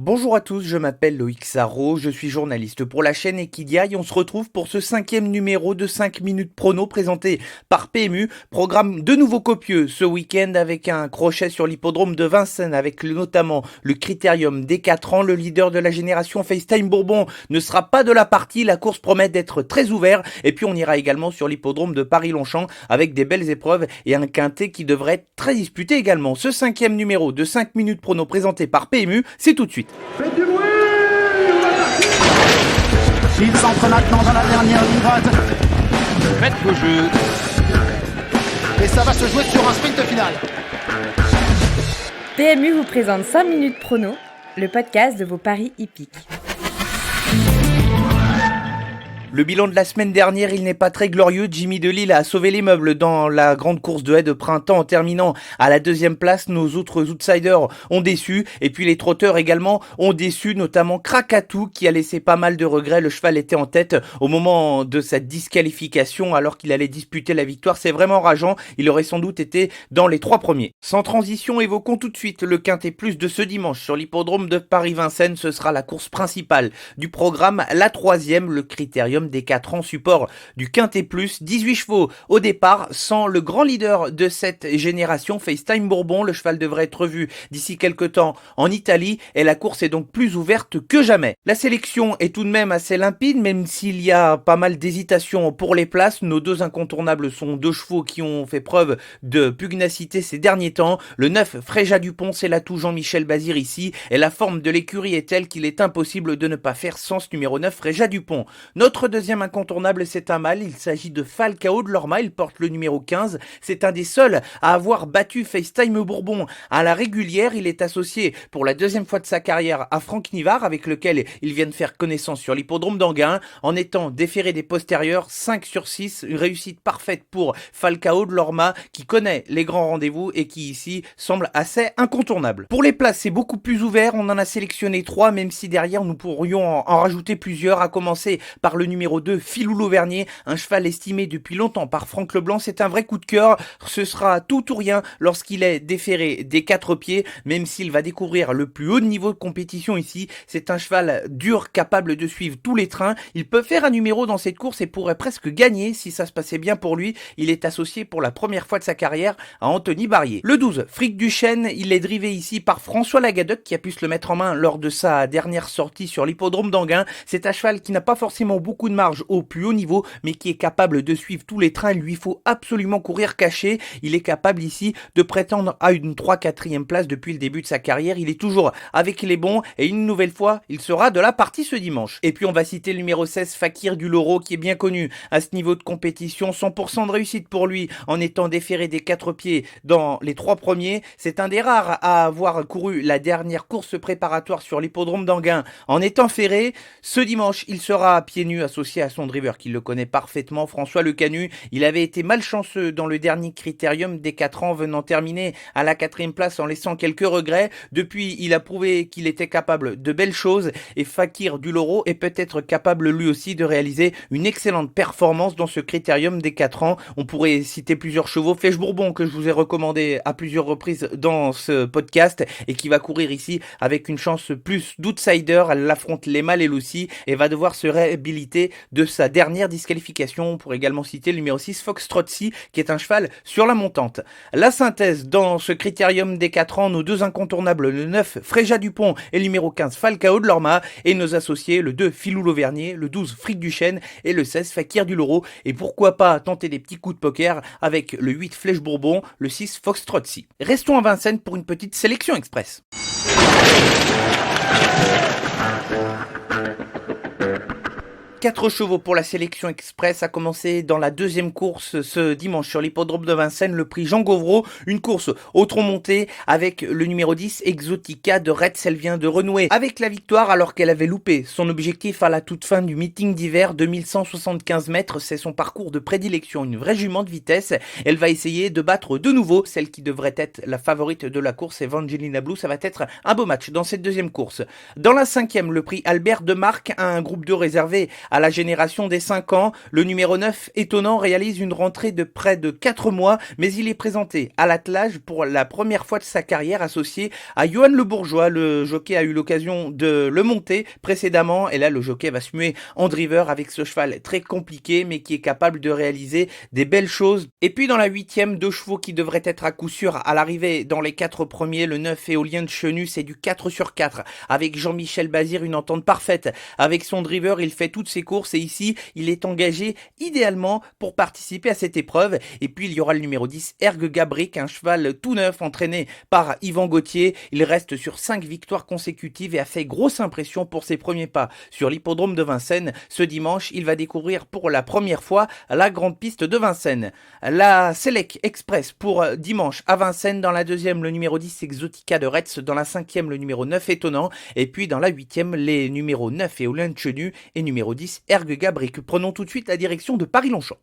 Bonjour à tous, je m'appelle Loïc Sarro, je suis journaliste pour la chaîne Equidia et on se retrouve pour ce 5e numéro de 5 minutes prono présenté par PMU, programme de nouveau copieux ce week-end avec un crochet sur l'hippodrome de Vincennes avec notamment le critérium des 4 ans, le leader de la génération FaceTime Bourbon ne sera pas de la partie, la course promet d'être très ouverte et puis on ira également sur l'hippodrome de Paris-Longchamp avec des belles épreuves et un quintet qui devrait être très disputé également. Ce 5e numéro de 5 minutes prono présenté par PMU, c'est tout de suite. Faites du bruit! Il s'entre maintenant dans la dernière ligne droite. Faites vos jeux. Et ça va se jouer sur un sprint final. PMU vous présente 5 minutes prono, le podcast de vos paris hippiques. Le bilan de la semaine dernière, il n'est pas très glorieux. Jimmy Delille a sauvé les meubles dans la grande course de haie de printemps en terminant à la 2e place. Nos autres outsiders ont déçu et puis les trotteurs également ont déçu, notamment Krakatou qui a laissé pas mal de regrets. Le cheval était en tête au moment de sa disqualification alors qu'il allait disputer la victoire. C'est vraiment rageant. Il aurait sans doute été dans les 3 premiers. Sans transition, évoquons tout de suite le Quintet Plus de ce dimanche sur l'hippodrome de Paris-Vincennes. Ce sera la course principale du programme, la 3e, le critérium des 4 ans, support du Quintet Plus, 18 chevaux au départ, sans le grand leader de cette génération, FaceTime Bourbon. Le cheval devrait être revu d'ici quelques temps en Italie et la course est donc plus ouverte que jamais. La sélection est tout de même assez limpide, même s'il y a pas mal d'hésitation pour les places. Nos deux incontournables sont deux chevaux qui ont fait preuve de pugnacité ces derniers temps. Le 9, Fréja Dupont, c'est l'atout Jean-Michel Bazir ici, et la forme de l'écurie est telle qu'il est impossible de ne pas faire sans ce numéro 9, Fréja Dupont. Notre deuxième incontournable, c'est un mâle, il s'agit de Falcao de Lorma, il porte le numéro 15, c'est un des seuls à avoir battu FaceTime Bourbon à la régulière. Il est associé pour la 2e fois de sa carrière à Franck Nivard, avec lequel il vient de faire connaissance sur l'hippodrome d'Anguin, en étant déféré des postérieurs, 5 sur 6, une réussite parfaite pour Falcao de Lorma, qui connaît les grands rendez-vous et qui ici semble assez incontournable. Pour les places, c'est beaucoup plus ouvert, on en a sélectionné 3, même si derrière nous pourrions en rajouter plusieurs, à commencer par le numéro 2, Filou l'Auvergnat, un cheval estimé depuis longtemps par Franck Leblanc. C'est un vrai coup de cœur, ce sera tout ou rien lorsqu'il est déféré des 4 pieds, même s'il va découvrir le plus haut niveau de compétition ici. C'est un cheval dur, capable de suivre tous les trains. Il peut faire un numéro dans cette course et pourrait presque gagner si ça se passait bien pour lui. Il est associé pour la première fois de sa carrière à Anthony Barrier. Le 12, Fric Duchesne, il est drivé ici par François Lagadec qui a pu se le mettre en main lors de sa dernière sortie sur l'hippodrome d'Anguin. C'est un cheval qui n'a pas forcément beaucoup de marge au plus haut niveau, mais qui est capable de suivre tous les trains. Il lui faut absolument courir caché. Il est capable ici de prétendre à une 3-4e place depuis le début de sa carrière. Il est toujours avec les bons et une nouvelle fois, il sera de la partie ce dimanche. Et puis on va citer le numéro 16, Fakir du Loro, qui est bien connu à ce niveau de compétition. 100% de réussite pour lui en étant déféré des 4 pieds dans les 3 premiers. C'est un des rares à avoir couru la dernière course préparatoire sur l'hippodrome d'Anguin en étant ferré. Ce dimanche, il sera à pieds nus associé à son driver qui le connaît parfaitement, François Lecanu. Il avait été malchanceux dans le dernier critérium des 4 ans, venant terminer à la 4e place en laissant quelques regrets. Depuis, il a prouvé qu'il était capable de belles choses et Fakir du Loro est peut-être capable lui aussi de réaliser une excellente performance dans ce critérium des 4 ans. On pourrait citer plusieurs chevaux, Flèche Bourbon que je vous ai recommandé à plusieurs reprises dans ce podcast et qui va courir ici avec une chance plus d'outsider. Elle affronte les mâles et Lucy et va devoir se réhabiliter de sa dernière disqualification. On pourrait également citer le numéro 6, Foxtrotcy, qui est un cheval sur la montante. La synthèse dans ce critérium des 4 ans, nos deux incontournables, le 9, Fréja Dupont et le numéro 15, Falcao de Lorma, et nos associés, le 2, Filou l'Auvergnat, le 12, Fric Duchesne et le 16, Fakir du Loro. Et pourquoi pas tenter des petits coups de poker avec le 8, Flèche Bourbon, le 6, Foxtrotcy. Restons à Vincennes pour une petite sélection express. 4 chevaux pour la sélection express, a commencé dans la 2e course ce dimanche sur l'hippodrome de Vincennes, le prix Jean Gauvreau, une course au tronc monté avec le numéro 10 Exotica de Retz. Elle vient de renouer avec la victoire alors qu'elle avait loupé son objectif à la toute fin du meeting d'hiver, 2175 mètres, c'est son parcours de prédilection, une vraie jument de vitesse. Elle va essayer de battre de nouveau celle qui devrait être la favorite de la course, Evangelina Blue. Ça va être un beau match dans cette 2e course. Dans la 5e, le prix Albert de Marque, un groupe de réservé à la génération des 5 ans. Le numéro 9, Étonnant, réalise une rentrée de près de 4 mois, mais il est présenté à l'attelage pour la première fois de sa carrière associé à Johan Le Bourgeois. Le jockey a eu l'occasion de le monter précédemment et là le jockey va se muer en driver avec ce cheval très compliqué mais qui est capable de réaliser des belles choses. Et puis dans la 8e, 2 chevaux qui devraient être à coup sûr à l'arrivée dans les 4 premiers, le 9 Éolien de Chenu, c'est du 4 sur 4 avec Jean-Michel Bazir, une entente parfaite avec son driver, il fait toutes ses courses et ici il est engagé idéalement pour participer à cette épreuve. Et puis il y aura le numéro 10 Ergue Gabric, un cheval tout neuf entraîné par Yvan Gauthier. Il reste sur 5 victoires consécutives et a fait grosse impression pour ses premiers pas sur l'hippodrome de Vincennes. Ce dimanche, il va découvrir pour la première fois la grande piste de Vincennes. La Select Express pour dimanche à Vincennes. Dans la 2e, le numéro 10 Exotica de Retz. Dans la 5e, le numéro 9 Étonnant. Et puis dans la 8e, les numéros 9 Éolien de Chenu et numéro 10 Ergue Gabric. Prenons tout de suite la direction de Paris-Longchamp.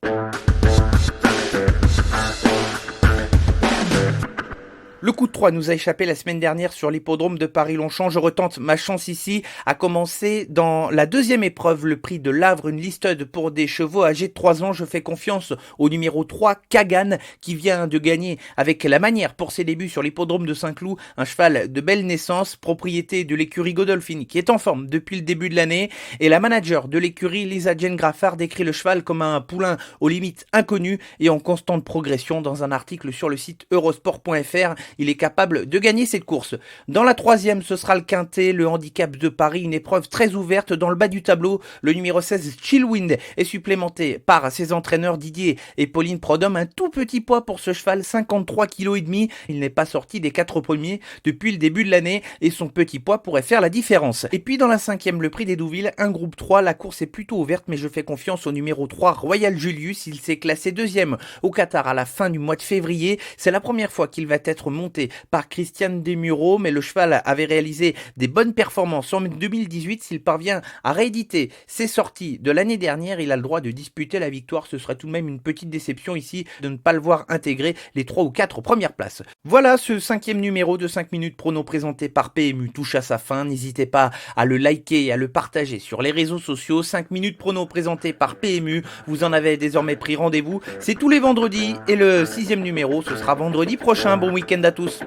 Le coup de 3 nous a échappé la semaine dernière sur l'hippodrome de Paris-Longchamp. Je retente ma chance ici à commencer dans la 2e épreuve, le prix de Lavre, une listed pour des chevaux âgés de 3 ans. Je fais confiance au numéro 3, Kagan, qui vient de gagner avec la manière pour ses débuts sur l'hippodrome de Saint-Cloud. Un cheval de belle naissance, propriété de l'écurie Godolphin, qui est en forme depuis le début de l'année. Et la manager de l'écurie, Lisa Jane Graffard, décrit le cheval comme un poulain aux limites inconnues et en constante progression dans un article sur le site eurosport.fr. Il est capable de gagner cette course. Dans la 3e, ce sera le quintet, le handicap de Paris, une épreuve très ouverte dans le bas du tableau. Le numéro 16, Chillwind, est supplémenté par ses entraîneurs Didier et Pauline Prodhomme. Un tout petit poids pour ce cheval, 53 kg et demi. Il n'est pas sorti des 4 premiers depuis le début de l'année et son petit poids pourrait faire la différence. Et puis dans la 5e, le prix des Douvilles, un groupe 3. La course est plutôt ouverte, mais je fais confiance au numéro 3, Royal Julius. Il s'est classé 2e au Qatar à la fin du mois de février. C'est la première fois qu'il va être monté par Christiane Desmureaux, mais le cheval avait réalisé des bonnes performances en 2018. S'il parvient à rééditer ses sorties de l'année dernière, il a le droit de disputer la victoire. Ce serait tout de même une petite déception ici de ne pas le voir intégrer les 3 ou 4 premières places. Voilà, ce 5e numéro de 5 minutes prono présenté par PMU touche à sa fin. N'hésitez pas à le liker et à le partager sur les réseaux sociaux. 5 minutes prono présenté par PMU, vous en avez désormais pris rendez-vous. C'est tous les vendredis et le 6e numéro, ce sera vendredi prochain. Bon week-end à tous.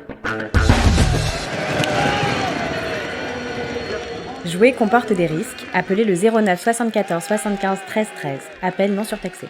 Jouer comporte des risques. Appelez le 09 74 75 13 13. Appel non surtaxé.